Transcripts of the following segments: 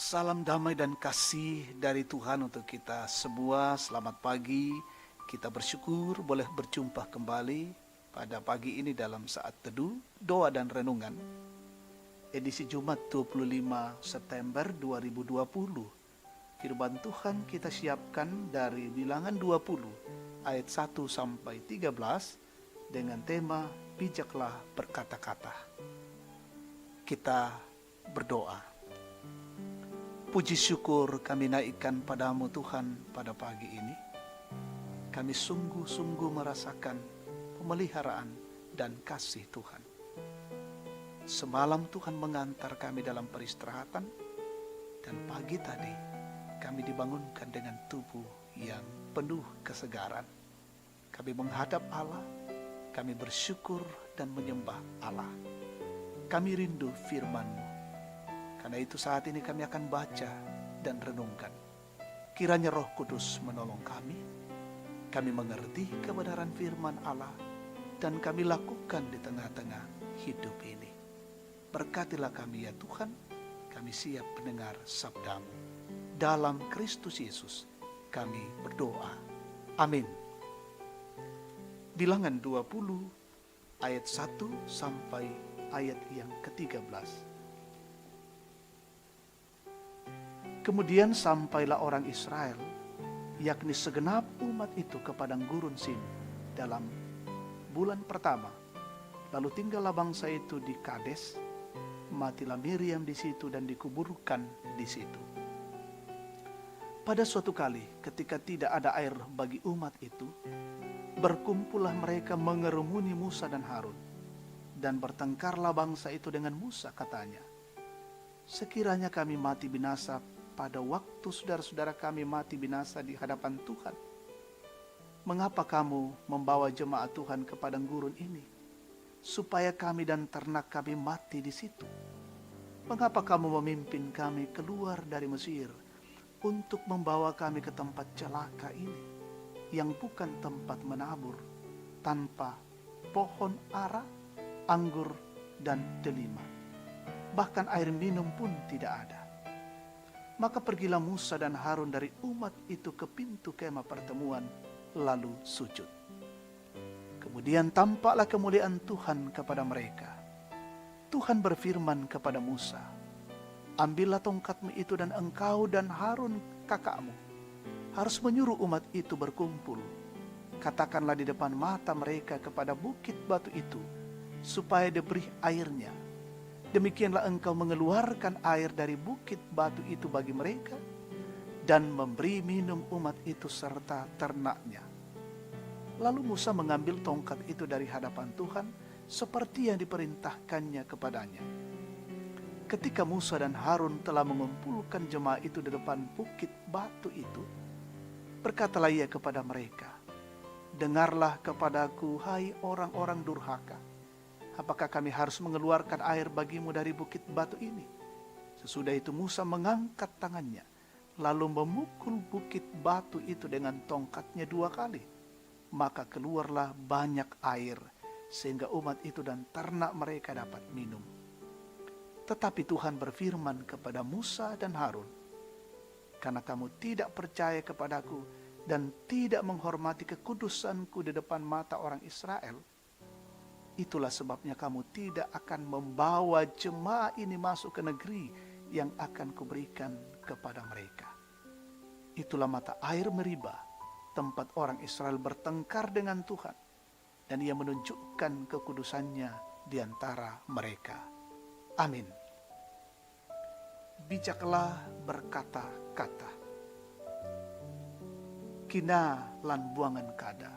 Salam damai dan kasih dari Tuhan untuk kita semua. Selamat pagi. Kita bersyukur boleh berjumpa kembali pada pagi ini dalam saat teduh, doa dan renungan. Edisi Jumat 25 September 2020. Firman Tuhan kita siapkan dari Bilangan 20 ayat 1 sampai 13 dengan tema bijaklah berkata-kata. Kita berdoa. Puji syukur kami naikkan padamu Tuhan pada pagi ini. Kami sungguh-sungguh merasakan pemeliharaan dan kasih Tuhan. Semalam Tuhan mengantar kami dalam peristirahatan, dan pagi tadi kami dibangunkan dengan tubuh yang penuh kesegaran. Kami menghadap Allah, kami bersyukur dan menyembah Allah. Kami rindu firman-Mu. Karena itu saat ini kami akan baca dan renungkan. Kiranya Roh Kudus menolong kami. Kami mengerti kebenaran firman Allah dan kami lakukan di tengah-tengah hidup ini. Berkatilah kami ya Tuhan, kami siap mendengar sabda-Mu. Dalam Kristus Yesus kami berdoa. Amin. Bilangan 20 ayat 1 sampai ayat yang ke-13. Kemudian sampailah orang Israel, yakni segenap umat itu ke padang gurun Sin dalam bulan pertama. Lalu tinggallah bangsa itu di Kades, matilah Miriam di situ dan dikuburkan di situ. Pada suatu kali ketika tidak ada air bagi umat itu, berkumpullah mereka mengerumuni Musa dan Harun, dan bertengkarlah bangsa itu dengan Musa, katanya, sekiranya kami mati binasa pada waktu saudara-saudara kami mati binasa di hadapan Tuhan, mengapa kamu membawa jemaat Tuhan ke padang gurun ini, supaya kami dan ternak kami mati di situ? Mengapa kamu memimpin kami keluar dari Mesir untuk membawa kami ke tempat celaka ini, yang bukan tempat menabur, tanpa pohon ara, anggur, dan delima, bahkan air minum pun tidak ada? Maka pergilah Musa dan Harun dari umat itu ke pintu kemah pertemuan, lalu sujud. Kemudian tampaklah kemuliaan Tuhan kepada mereka. Tuhan berfirman kepada Musa, ambillah tongkatmu itu dan engkau dan Harun kakakmu harus menyuruh umat itu berkumpul. Katakanlah di depan mata mereka kepada bukit batu itu, supaya diberi airnya. Demikianlah engkau mengeluarkan air dari bukit batu itu bagi mereka, dan memberi minum umat itu serta ternaknya. Lalu Musa mengambil tongkat itu dari hadapan Tuhan, seperti yang diperintahkannya kepadanya. Ketika Musa dan Harun telah mengumpulkan jemaah itu di depan bukit batu itu, berkatalah ia kepada mereka, dengarlah kepadaku, hai orang-orang durhaka. Apakah kami harus mengeluarkan air bagimu dari bukit batu ini? Sesudah itu Musa mengangkat tangannya, lalu memukul bukit batu itu dengan tongkatnya 2 kali. Maka keluarlah banyak air, sehingga umat itu dan ternak mereka dapat minum. Tetapi Tuhan berfirman kepada Musa dan Harun, karena kamu tidak percaya kepadaku dan tidak menghormati kekudusanku di depan mata orang Israel, itulah sebabnya kamu tidak akan membawa jemaah ini masuk ke negeri yang akan kuberikan kepada mereka. Itulah mata air Meriba, tempat orang Israel bertengkar dengan Tuhan, dan ia menunjukkan kekudusannya di antara mereka. Amin. Bijaklah berkata-kata. Kina lan buangan kada,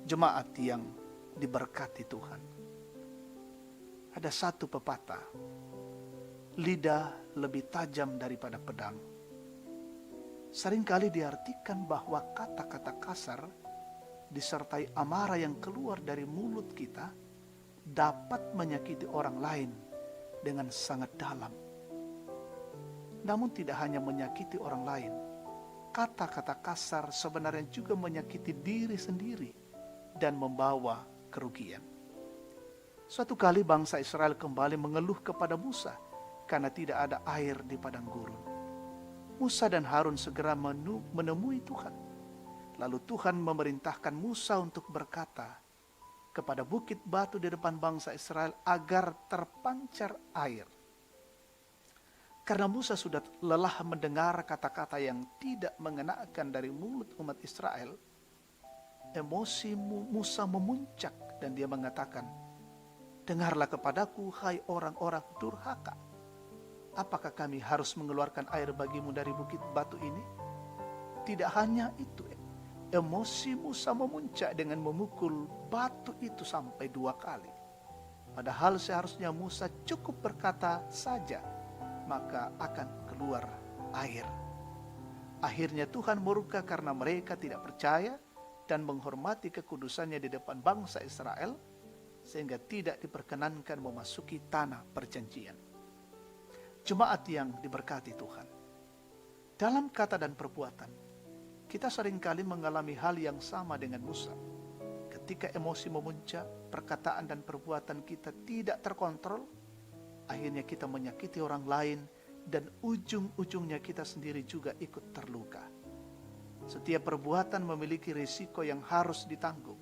jemaat yang diberkati Tuhan. Ada satu pepatah, lidah lebih tajam daripada pedang. Seringkali diartikan bahwa kata-kata kasar disertai amarah yang keluar dari mulut kita dapat menyakiti orang lain dengan sangat dalam. Namun tidak hanya menyakiti orang lain, kata-kata kasar sebenarnya juga menyakiti diri sendiri dan membawa kerugian. Suatu kali bangsa Israel kembali mengeluh kepada Musa karena tidak ada air di padang gurun. Musa dan Harun segera menemui Tuhan. Lalu Tuhan memerintahkan Musa untuk berkata kepada bukit batu di depan bangsa Israel agar terpancar air. Karena Musa sudah lelah mendengar kata-kata yang tidak mengenakan dari mulut umat Israel, emosi Musa memuncak dan dia mengatakan, "Dengarlah kepadaku, hai orang-orang durhaka. Apakah kami harus mengeluarkan air bagimu dari bukit batu ini?" Tidak hanya itu, emosi Musa memuncak dengan memukul batu itu sampai 2 kali. Padahal seharusnya Musa cukup berkata saja, maka akan keluar air. Akhirnya Tuhan murka karena mereka tidak percaya dan menghormati kekudusannya di depan bangsa Israel, sehingga tidak diperkenankan memasuki tanah perjanjian. Jemaat yang diberkati Tuhan, dalam kata dan perbuatan, kita seringkali mengalami hal yang sama dengan Musa. Ketika emosi memuncak, perkataan dan perbuatan kita tidak terkontrol, akhirnya kita menyakiti orang lain dan ujung-ujungnya kita sendiri juga ikut terluka. Setiap perbuatan memiliki risiko yang harus ditanggung.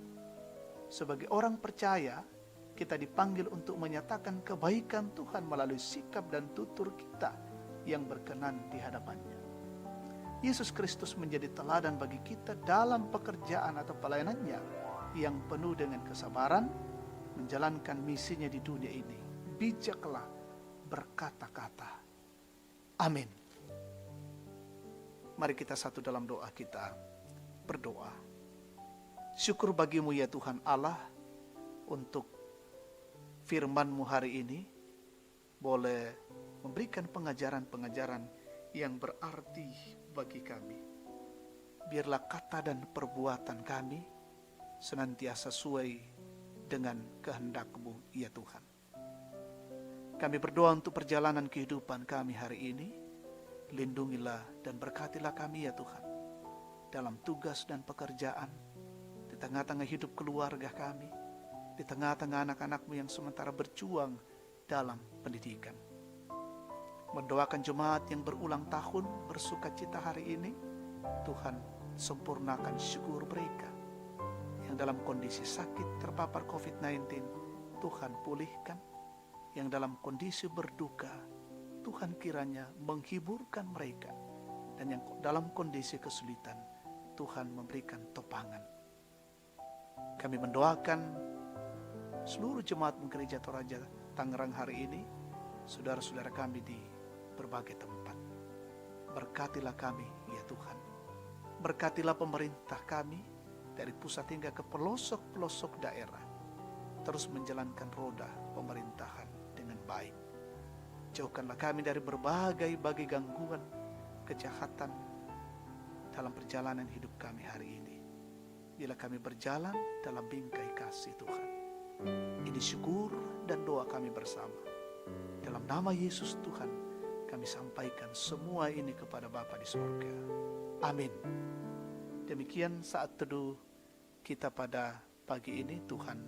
Sebagai orang percaya, kita dipanggil untuk menyatakan kebaikan Tuhan melalui sikap dan tutur kita yang berkenan di hadapannya. Yesus Kristus menjadi teladan bagi kita dalam pekerjaan atau pelayanannya yang penuh dengan kesabaran, menjalankan misinya di dunia ini. Bijaklah berkata-kata. Amin. Mari kita satu dalam doa kita berdoa. Syukur bagimu ya Tuhan Allah untuk firman-Mu hari ini boleh memberikan pengajaran-pengajaran yang berarti bagi kami. Biarlah kata dan perbuatan kami senantiasa sesuai dengan kehendak-Mu ya Tuhan. Kami berdoa untuk perjalanan kehidupan kami hari ini. Lindungilah dan berkatilah kami ya Tuhan, dalam tugas dan pekerjaan, di tengah-tengah hidup keluarga kami, di tengah-tengah anak-anak-Mu yang sementara berjuang dalam pendidikan. Mendoakan jemaat yang berulang tahun bersuka cita hari ini, Tuhan sempurnakan syukur mereka. Yang dalam kondisi sakit terpapar COVID-19, Tuhan pulihkan. Yang dalam kondisi berduka, Tuhan kiranya menghiburkan mereka. Dan yang dalam kondisi kesulitan, Tuhan memberikan topangan. Kami mendoakan seluruh jemaat Gereja Toraja Tangerang hari ini, saudara-saudara kami di berbagai tempat. Berkatilah kami ya Tuhan. Berkatilah pemerintah kami dari pusat hingga ke pelosok-pelosok daerah, terus menjalankan roda pemerintahan dengan baik. Jauhkanlah kami dari berbagai gangguan, kejahatan dalam perjalanan hidup kami hari ini. Bila kami berjalan dalam bingkai kasih Tuhan. Ini syukur dan doa kami bersama. Dalam nama Yesus Tuhan, kami sampaikan semua ini kepada Bapa di sorga. Amin. Demikian saat teduh kita pada pagi ini. Tuhan